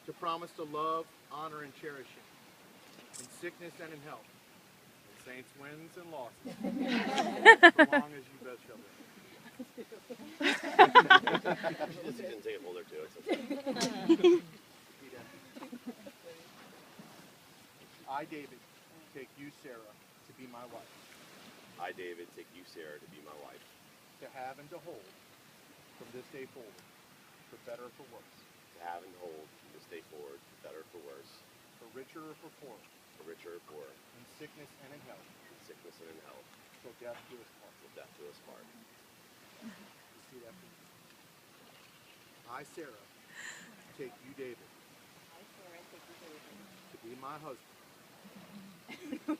to promise to love, honor, and cherish him in sickness and in health, in saints' wins and losses, so long as you both shall live. Just didn't take a folder too. It's okay. I, David, take you, Sarah, to be my wife, I, David, take you, Sarah, to be my wife, to have and to hold from this day forward, for better or for worse, to have and hold from this day forward, for better or for worse, for richer or for poorer, for richer or poorer, in sickness and in health, in sickness and in health, till death do us part. till death do us part. Repeat after me. I, Sarah, take you, David, to be my husband. From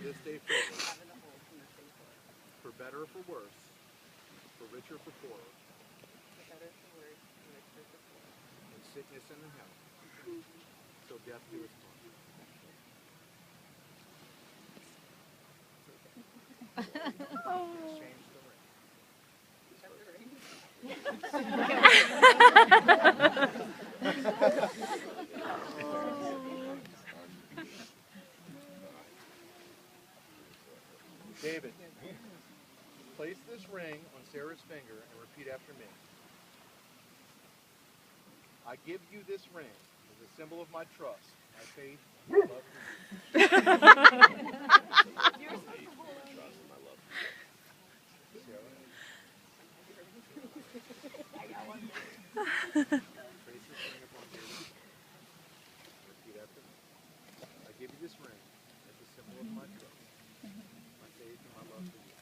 this day forward, for better or for worse, for richer or for poorer, in sickness and in health, till death do us part. Exchange the ring. David, place this ring on Sarah's finger and repeat after me. I give you this ring as a symbol of my trust, my faith, and my love for you. Trust and my love. Sarah? Trace this ring upon David. Repeat after me. I give you this ring as a symbol of my trust, my faith, and my love for you.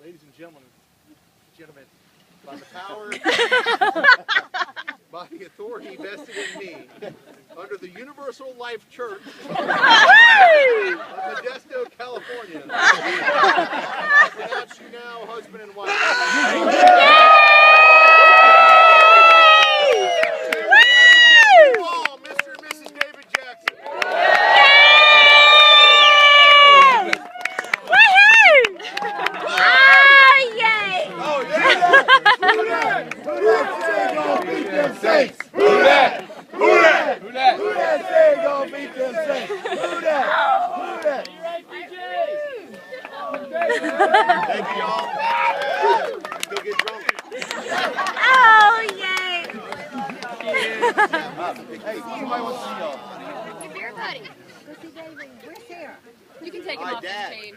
Ladies and gentlemen, by the power, by the authority vested in me, under the Universal Life Church of Modesto, California, I pronounce you now husband and wife. Oh, Mr. and Mrs. David Jackson. Saints. Who that? Who that? Who that? Who that say gonna beat them Saints? Who that? Who that? Thank you, y'all. Go get drunk. Oh, yay! Hey, somebody wants to see y'all. Your beer buddy. Go see David. Where's Sarah? You can take him Hi, off Dad. the chain.